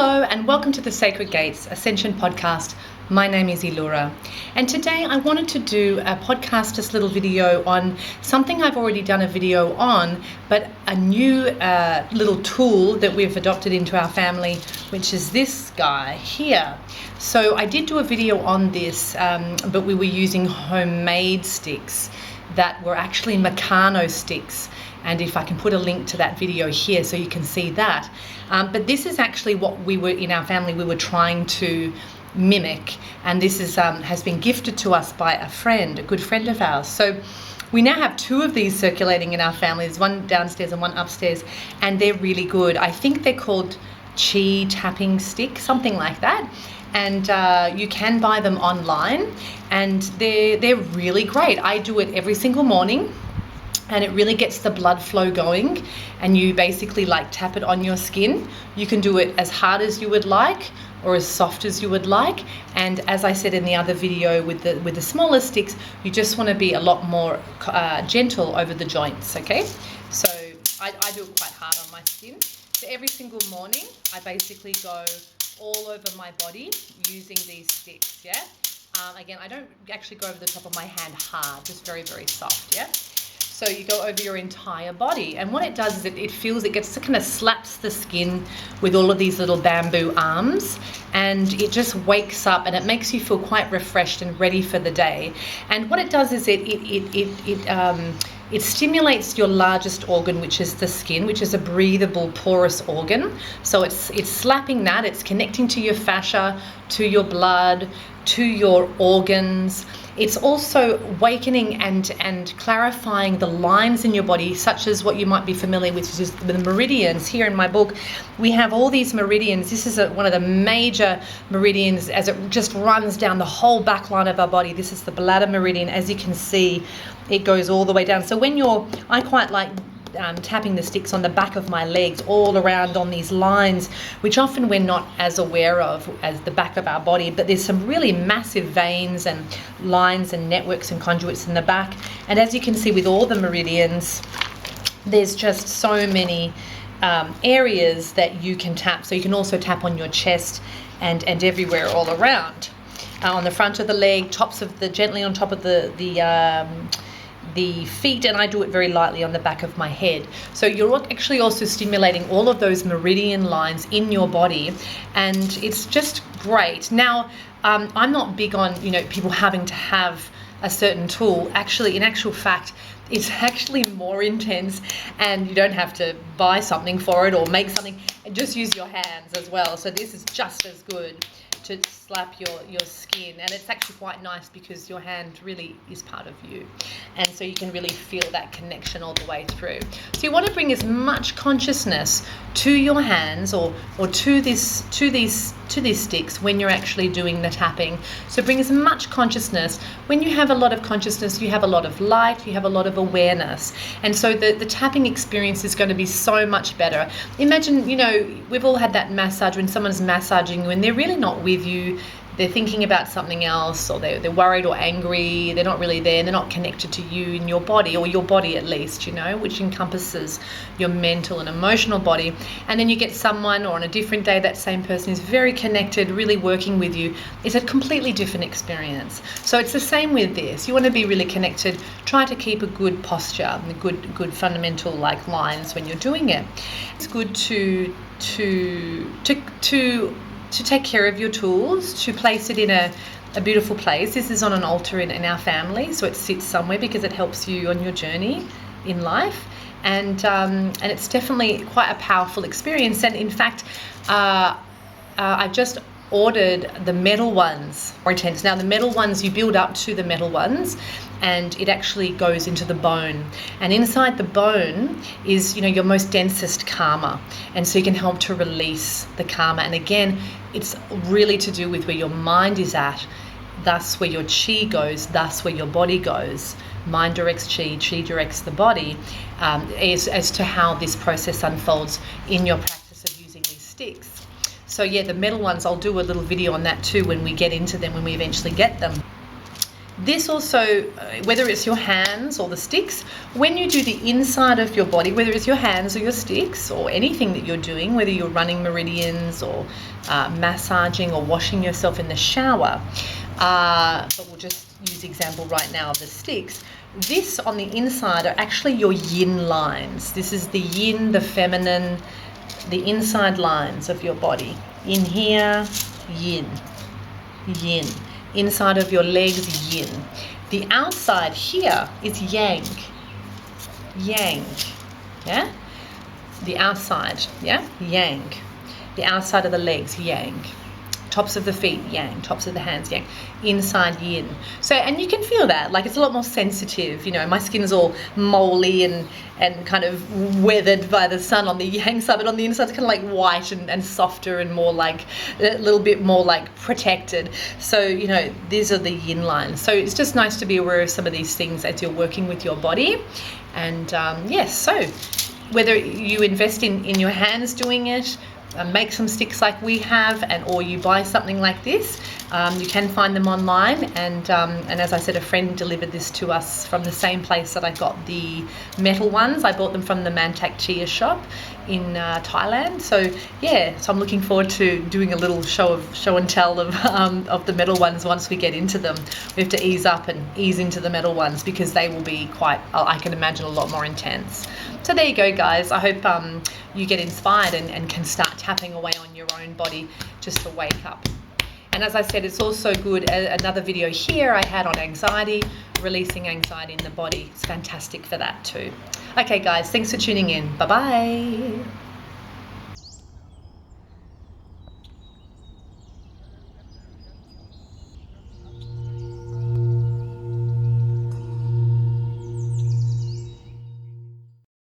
Hello and welcome to the Sacred Gates Ascension podcast. My name is Illura, and today I wanted to do a podcast, just little video on something I've already done a video on, but a new little tool that we've adopted into our family, which is this guy here. So I did do a video on this, but we were using homemade sticks that were actually Meccano sticks. And if I can put a link to that video here so you can see that. But this is actually what we were, in our family, we were trying to mimic. And this is has been gifted to us by a friend, a good friend of ours. So we now have two of these circulating in our family. There's one downstairs and one upstairs, and they're really good. I think they're called chi tapping stick, something like that. And you can buy them online, and they're really great. I do it every single morning. And it really gets the blood flow going, and you basically like tap it on your skin. You can do it as hard as you would like or as soft as you would like. And as I said in the other video with the smaller sticks, you just want to be a lot more gentle over the joints, okay? So I do it quite hard on my skin. So every single morning, I basically go all over my body using these sticks, yeah? Again, I don't actually go over the top of my hand hard, just very, very soft, yeah? So you go over your entire body, and what it does is it kind of slaps the skin with all of these little bamboo arms, and it just wakes up and it makes you feel quite refreshed and ready for the day. And what it does is it stimulates your largest organ, which is the skin, which is a breathable, porous organ. So it's slapping that, it's connecting to your fascia, to your blood, to your organs. It's also awakening and clarifying the lines in your body, such as what you might be familiar with, which is the meridians. Here in my book, we have all these meridians. This is one of the major meridians as it just runs down the whole back line of our body. This is the bladder meridian. As you can see, it goes all the way down. So I quite like tapping the sticks on the back of my legs all around on these lines, which often we're not as aware of as the back of our body, but there's some really massive veins and lines and networks and conduits in the back. And as you can see with all the meridians, there's just so many areas that you can tap. So you can also tap on your chest and everywhere all around. On the front of the leg, gently on top of the feet, and I do it very lightly on the back of my head. So you're actually also stimulating all of those meridian lines in your body, and it's just great. Now, I'm not big on people having to have a certain tool. Actually, in actual fact, it's actually more intense, and you don't have to buy something for it or make something, and just use your hands as well. So this is just as good to slap your skin, and it's actually quite nice because your hand really is part of you, and so you can really feel that connection all the way through. So you want to bring as much consciousness to your hands or to these sticks when you're actually doing the tapping. So bring as much consciousness. When you have a lot of consciousness, you have a lot of light, you have a lot of awareness, and so the tapping experience is going to be so much better. Imagine, we've all had that massage when someone's massaging you and they're really not with you. They're thinking about something else, or they're worried or angry. They're not really there. They're not connected to you in your body, or your body at least, which encompasses your mental and emotional body. And then you get someone, or on a different day, that same person is very connected, really working with you. It's a completely different experience. So it's the same with this. You want to be really connected. Try to keep a good posture and good fundamental lines when you're doing it. It's good to take care of your tools, to place it in a beautiful place. This is on an altar in our family, so it sits somewhere because it helps you on your journey in life. And it's definitely quite a powerful experience. And in fact, I've just ordered the metal ones, more intense. Now the metal ones, you build up to the metal ones, and it actually goes into the bone, and inside the bone is your most densest karma, and so you can help to release the karma. And again, it's really to do with where your mind is at, thus where your chi goes, thus where your body goes. Mind directs chi, chi directs the body, as to how this process unfolds in your practice of using these sticks. So yeah, the metal ones, I'll do a little video on that too when we get into them, when we eventually get them. This also, whether it's your hands or the sticks, when you do the inside of your body, whether it's your hands or your sticks or anything that you're doing, whether you're running meridians or massaging or washing yourself in the shower, but we'll just use the example right now of the sticks. This on the inside are actually your yin lines. This is the yin, the feminine, the inside lines of your body. In here, yin, yin. Inside of your legs, yin. The outside here is yang, yang, yeah? The outside, yeah? Yang. The outside of the legs, yang. Tops of the feet, yang. Tops of the hands, yang. Inside, yin. So, and you can feel that, like it's a lot more sensitive. You know, my skin's all moly and kind of weathered by the sun on the yang side, but on the inside it's kind of like white and softer and more like, a little bit more like protected. So, you know, these are the yin lines. So it's just nice to be aware of some of these things as you're working with your body. And yes, so whether you invest in your hands doing it, make some sticks like we have, or you buy something like this, you can find them online. And as I said, a friend delivered this to us from the same place that I got the metal ones. I bought them from the Mantak Chia shop in Thailand. So yeah, so I'm looking forward to doing a little show and tell of the metal ones once we get into them. We have to ease up and ease into the metal ones because they will be quite, I can imagine, a lot more intense. So there you go, guys. I hope you get inspired and can start tapping away on your own body just to wake up. And as I said, it's also good, another video here I had on anxiety, releasing anxiety in the body. It's fantastic for that too. Okay guys, thanks for tuning in. Bye-bye.